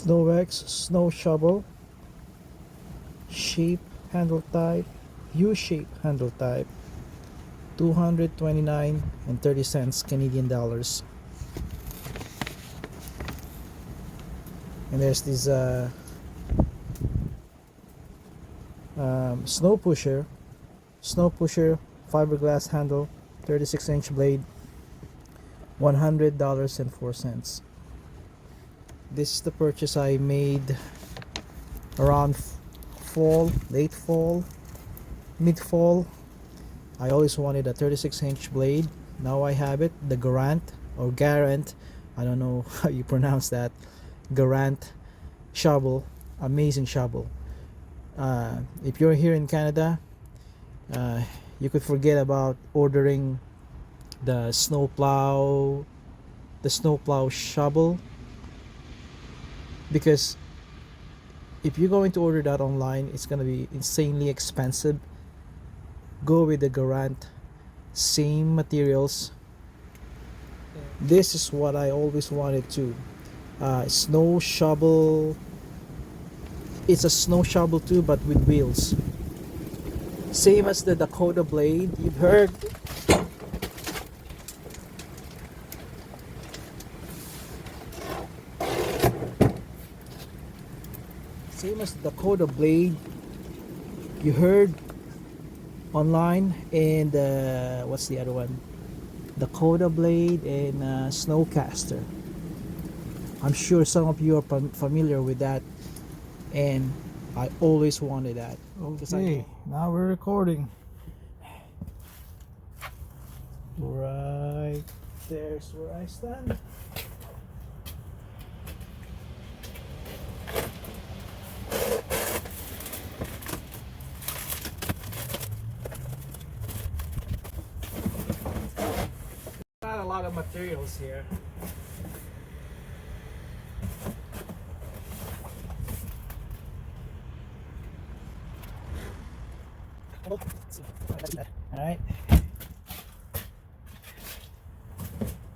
SnowEx snow shovel, shape handle type, U-shape handle type, 229 and 30 cents Canadian dollars. And there's this snow pusher fiberglass handle, 36-inch blade, $100.04. This is the purchase I made around fall, late fall, mid fall. I always wanted a 36-inch blade. Now I have it, the Carhattt, I don't know how you pronounce that, Carhattt shovel. Amazing shovel. If you're here in Canada, you could forget about ordering the snowplow shovel, because if you're going to order that online, it's going to be insanely expensive. Go with the Carhattt, same materials. This is what I always wanted to. Snow shovel. It's a snow shovel too, but with wheels. Same as the Dakota blade. You've heard. Same as the Dakota blade you heard online, and what's the other one? Dakota blade and Snowcaster. I'm sure some of you are familiar with that, and I always wanted that. Okay, now we're recording. Right there's where I stand. Not a lot of materials here. Alright.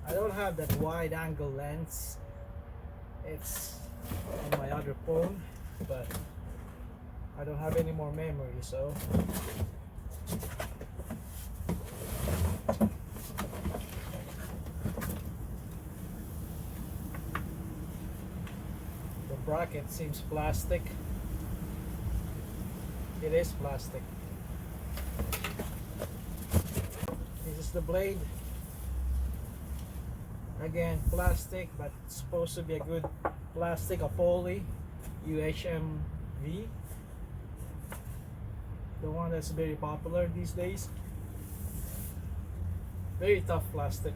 I don't have that wide angle lens. It's on my other phone, but I don't have any more memory, so the bracket seems plastic. It is plastic. This is the blade. Again, plastic, but it's supposed to be a good plastic, a poly UHMV, the one that's very popular these days. Very tough plastic.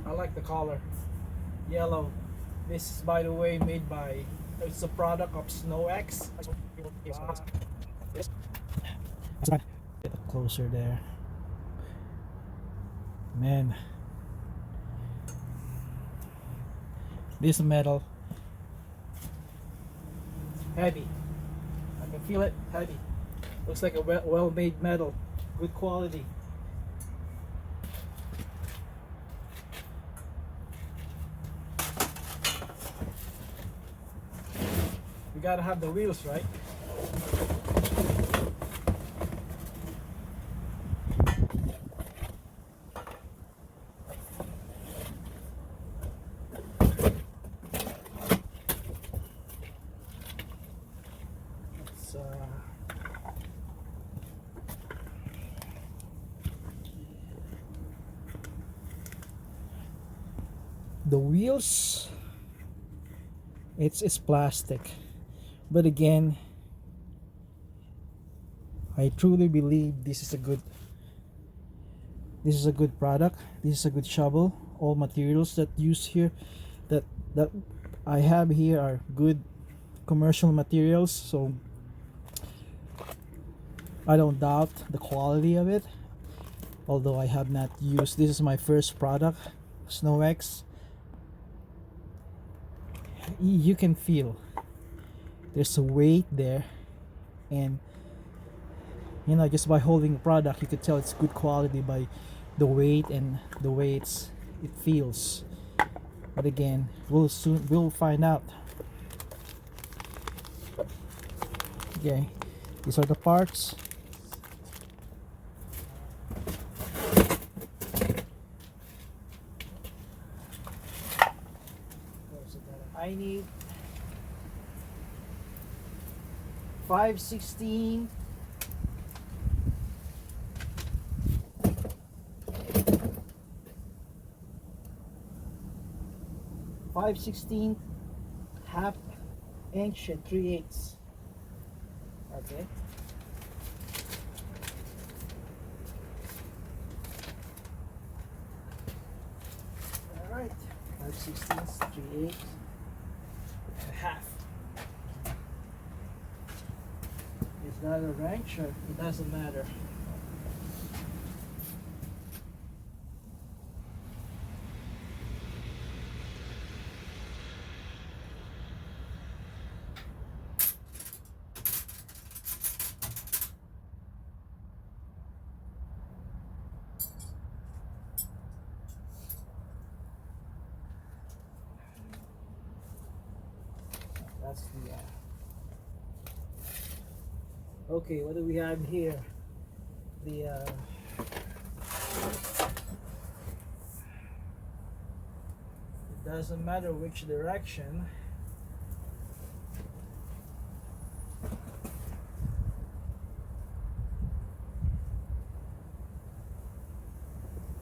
I like the color, yellow. This is, by the way, made by, it's a product of SnowEx. Get up closer there. Man, this metal, heavy. I can feel it, heavy. Looks like a well-made metal, good quality. We gotta have the wheels, right? The wheels, it's plastic, but again, I truly believe this is a good product. This is a good shovel. All materials that used here, that I have here, are good commercial materials, so I don't doubt the quality of it. Although I have not used, this is my first product, SnowEx. You can feel there's a weight there, and you know, just by holding the product you could tell it's good quality by the weight and the way it feels. But again, we'll find out. Okay, these are the parts. I need 5/16 half inch and 3/8. Okay. All right. 5/16, 3/8, and half. Is that a wrench or it doesn't matter? That's the okay, what do we have here? The it doesn't matter which direction.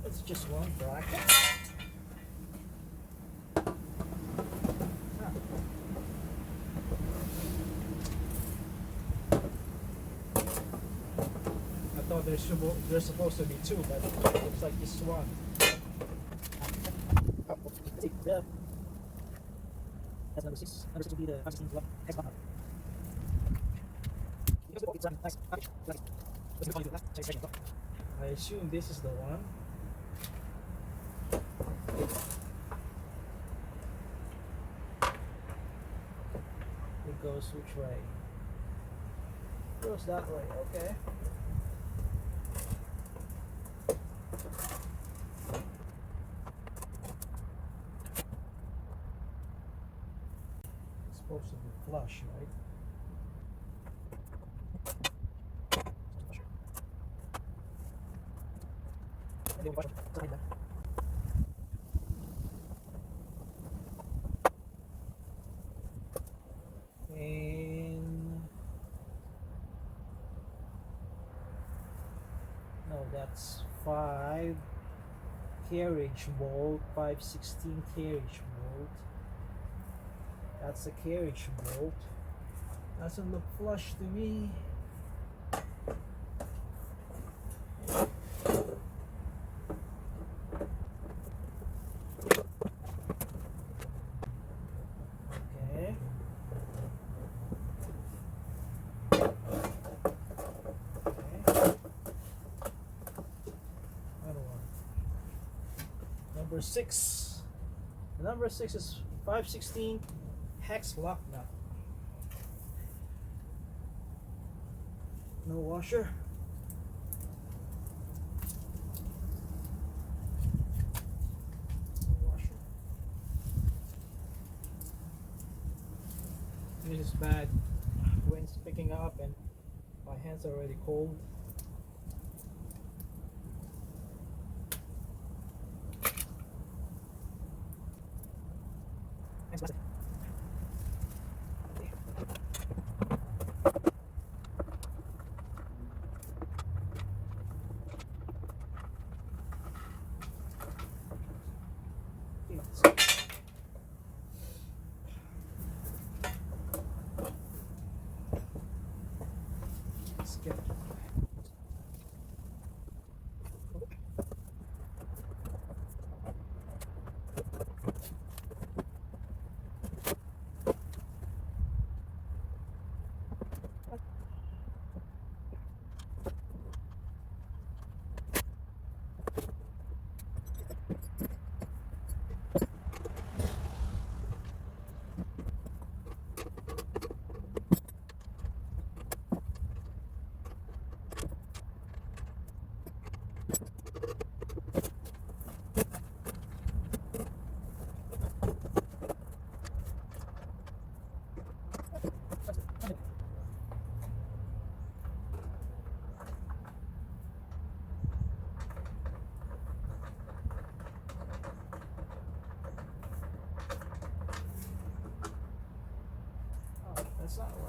It's just one bracket. There's supposed to be two, but it looks like this one. Take that. That's number 6. Number 6 will be the 5/16 block. Next one. I assume this is the one. It goes which way? It goes that way, okay. Supposed to be flush, right? And no, that's 5 carriage bolt, 5/16 carriage bolt. That's a carriage bolt. Doesn't look flush to me. Okay. Another one. Number 6. The number 6 is 5/16 hex lock nut. No washer. No washer. This is bad. Wind's picking up and my hands are already cold.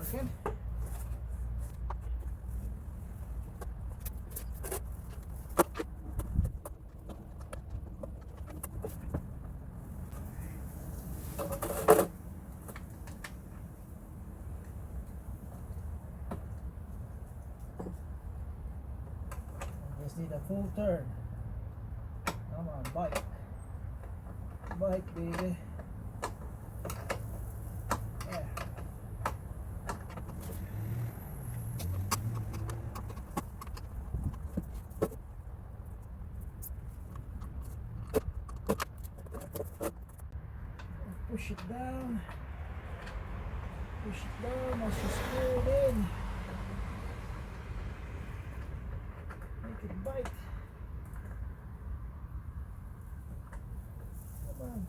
second. Just need a full turn. Come on, bike. Bike, baby. Yeah. Push it down. Push it down as you screw it in. Make it bite. Come on.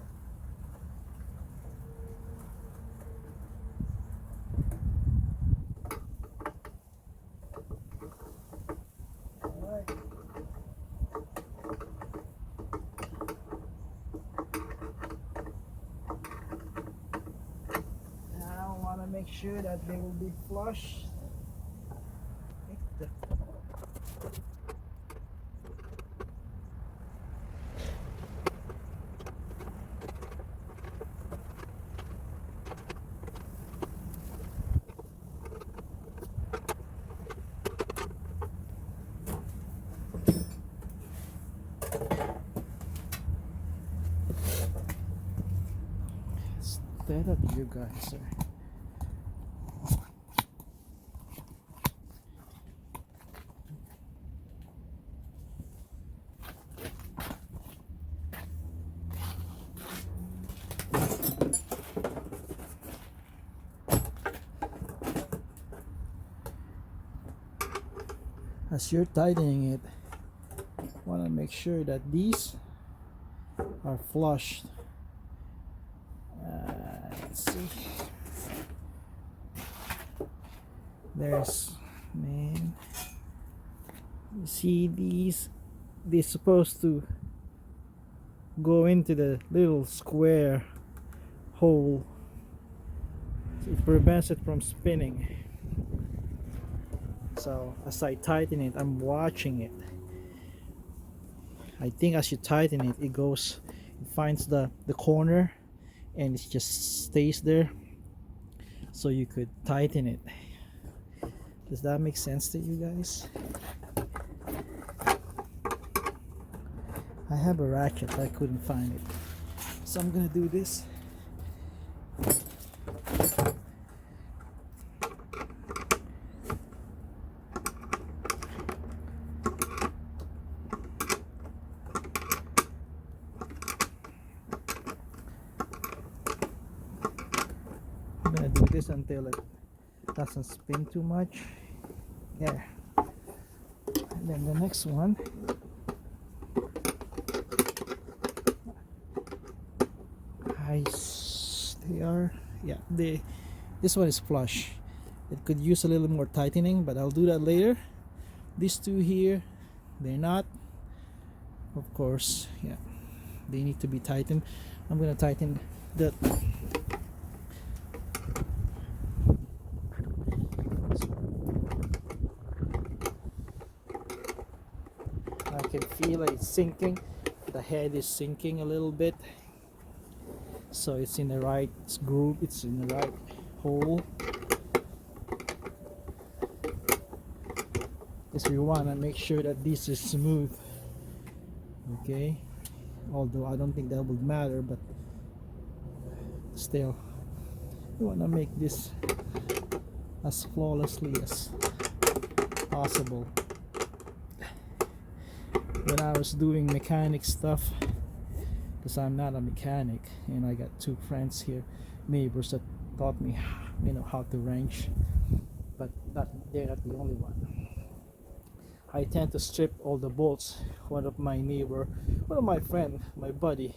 Alright. Now I want to make sure that they will be flush. Instead of you guys are as you're tightening it, want to make sure that these are flushed. Let's see. There's, man, you see these? They're supposed to go into the little square hole, so it prevents it from spinning. So as I tighten it, I'm watching it. I think as you tighten it, it goes, it finds the corner and it just stays there, so you could tighten it. Does that make sense to you guys? I have a ratchet, I couldn't find it, so I'm gonna do this. I'm gonna do this until it doesn't spin too much. Yeah. And then the next one, they are, yeah, this one is flush. It could use a little more tightening, but I'll do that later. These two here, they're not, of course. Yeah, they need to be tightened. I'm gonna tighten that. I can feel it sinking. The head is sinking a little bit, so it's in the right groove, it's in the right hole. Because we want to make sure that this is smooth. Okay, although I don't think that would matter, but still we want to make this as flawlessly as possible. When I was doing mechanic stuff, because I'm not a mechanic, and I got two friends here, neighbors, that taught me, you know, how to wrench, but they're not the only one. I tend to strip all the bolts. One of my friend, my buddy,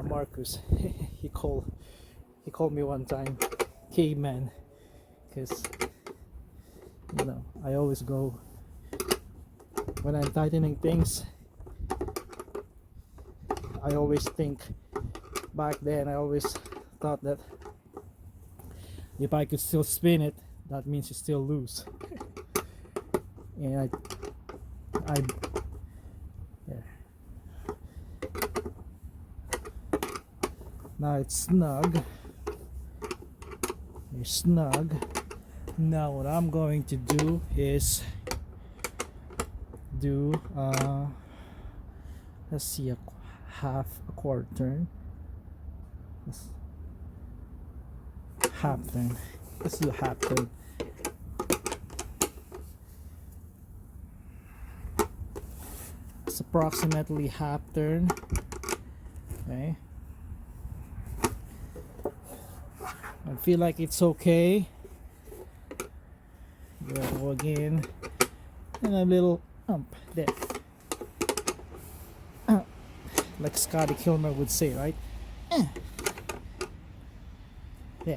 Marcus, he called me one time caveman, because, you know, I always go, when I'm tightening things, I always think, back then I always thought that If I could still spin it, that means it's still loose. And I yeah. Now it's snug. You're snug. Now what I'm going to do is do let's see, a quarter turn. Half turn. Let's do a half turn. It's approximately half turn. Okay. I feel like it's okay. Go again. And a little ump there. Like Scotty Kilmer would say, right? Yeah.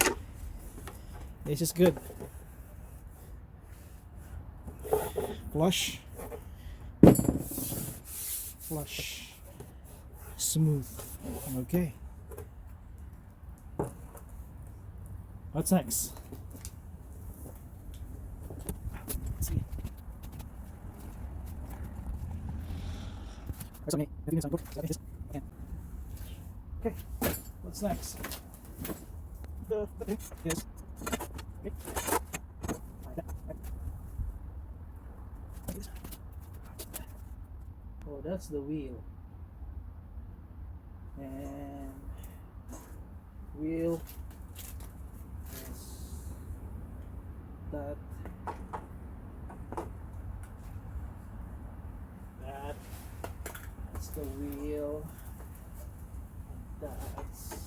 This is good. Flush. Flush. Smooth. Okay. What's next? Let's see. Okay. What's next? Yes. Okay. Oh, that's the wheel. And wheel is that. That's the wheel. That's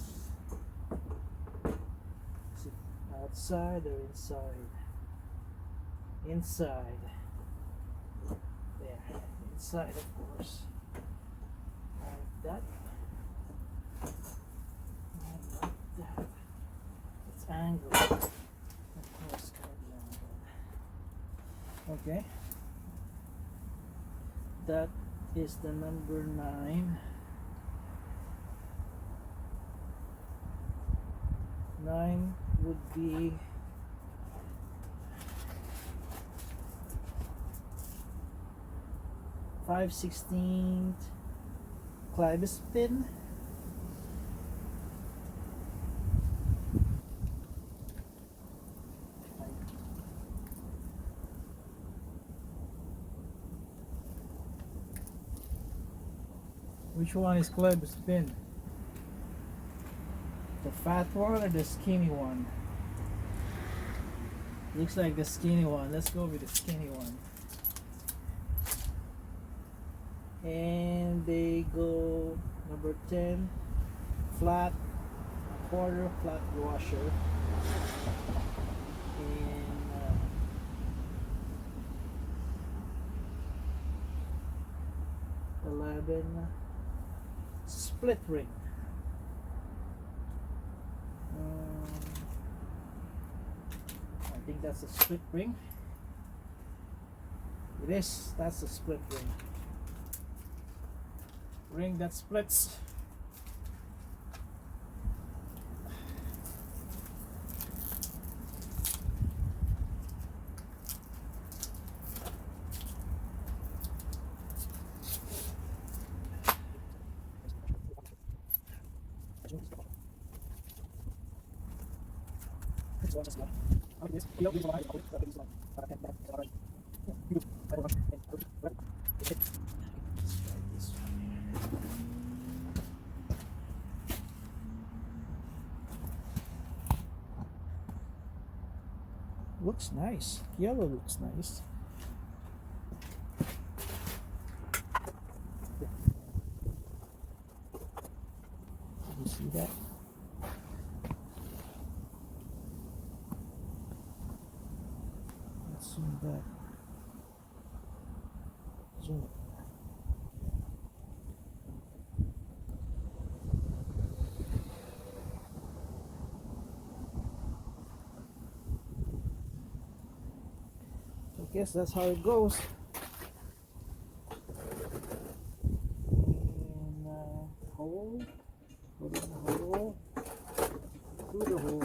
outside or inside? Inside. There. Inside, of course. Like that. And like that. It's angled. Of course, gotta be angled. Okay. That is the number 9. 9 would be (5/16) Clivus pin. Which one is Clivus pin? The fat one or the skinny one? Looks like the skinny one. Let's go with the skinny one. And they go number 10, flat, quarter flat washer. And 11, split ring. I think that's a split ring. It is. That's a split ring. Ring that splits. Looks nice. Yellow looks nice. You see that? Let's zoom back. Zoom it. I guess that's how it goes. And hole, put in the hole, through the hole,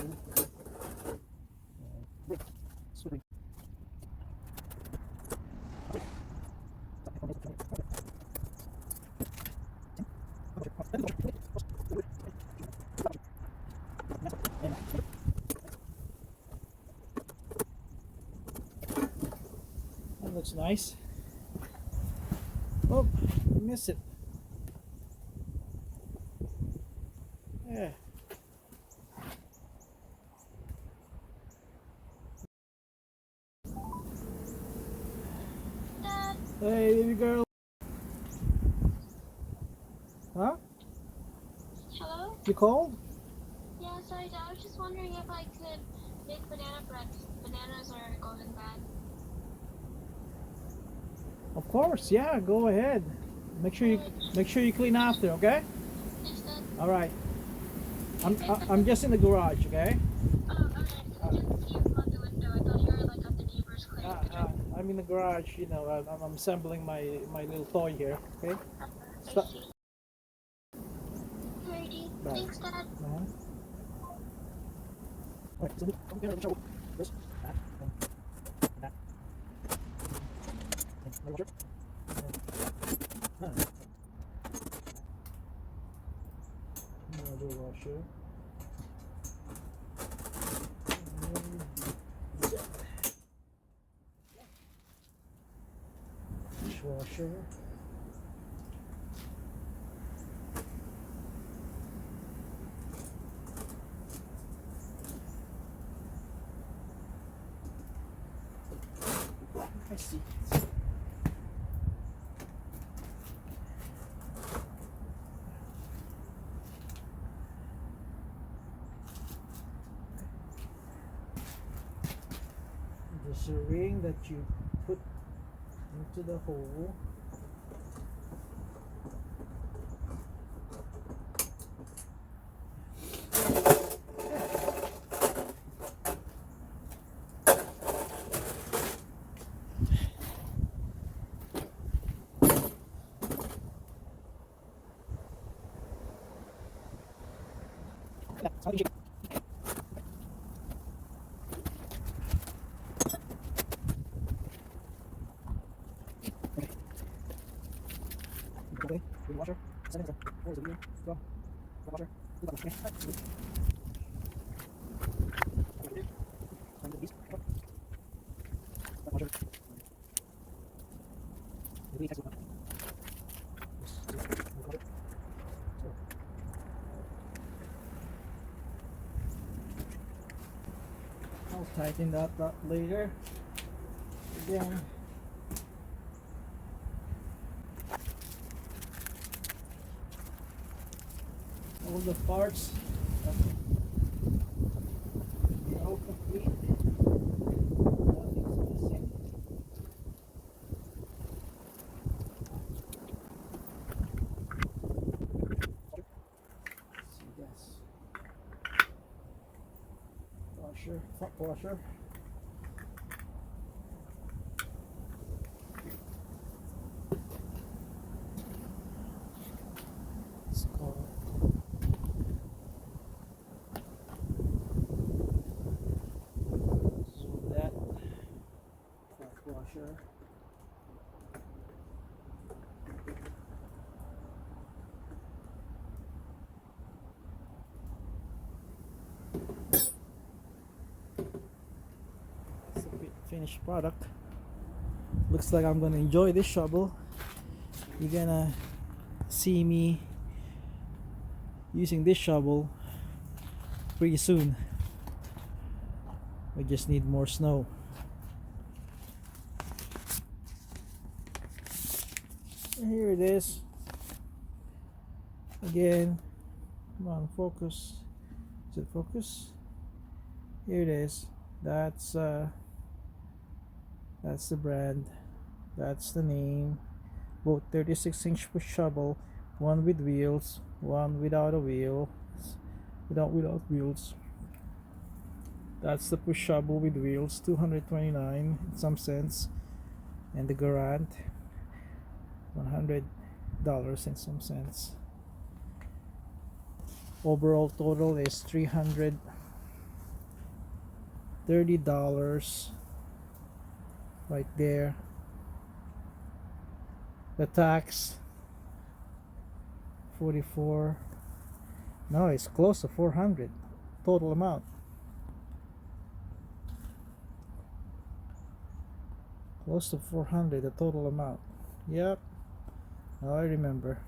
That looks nice. Oh, I missed it. Yeah. Dad, Hey, baby girl. Huh? hello? You called? Yeah, sorry, Dad. I was just wondering if I could make banana bread. Bananas are going bad. Of course. Yeah. Go ahead. Alright, Make sure you clean after. Okay. thanks, Dad. All right. Okay. I'm just in the garage. Okay. Oh, alright. I didn't see you from out the window. I thought you were like at the neighbor's clearing the tree. I'm in the garage. You know, I'm assembling my little toy here. Okay. I Stop. see. Alrighty. Bye. Thanks, Dad. Wait, so come here, show this. That. My washer. Another washer. Dishwasher. I see. There's a ring that you put into the hole. Okay. Good washer. Send it. Where's the wheel? Go. The washer. Good washer. Okay. Find the piece. The washer. The wheel takes a while. I'll tighten that up later. Again. All the parts are all complete. Nothing's missing. See this washer, front washer. Let's go. So that front washer. It's a finished product. Looks like I'm gonna enjoy this shovel. You're gonna see me using this shovel pretty soon. We just need more snow. And here it is. Again, come on, focus. Is it focus? Here it is. That's the brand. That's the name. Both 36-inch push shovel, one with wheels, one without a wheel. Without wheels. That's the push shovel with wheels, $229 in some cents, and the Carhattt, $100 in some cents. Overall total is $330 right there. the tax 44. No, it's close to 400 total amount. Close to 400 the total amount. Yep. Now I remember.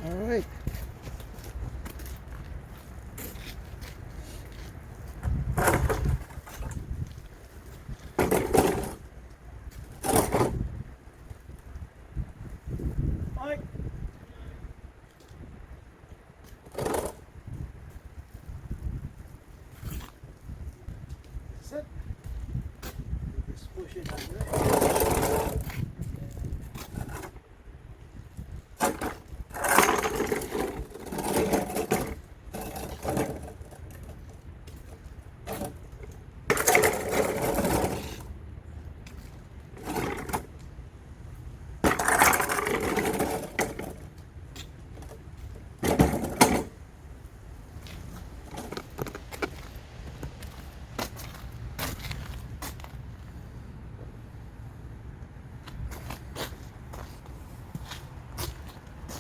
Alright. Alright. That's it. Just push it under.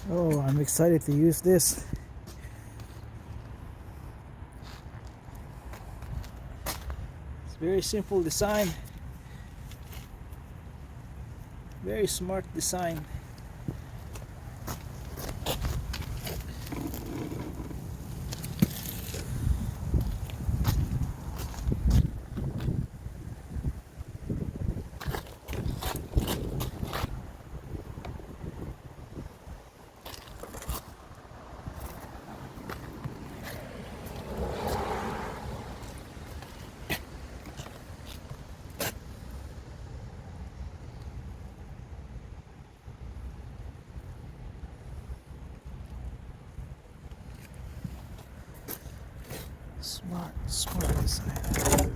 Oh, I'm excited to use this. It's very simple design. Very smart design. Smart design.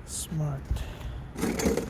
Smart.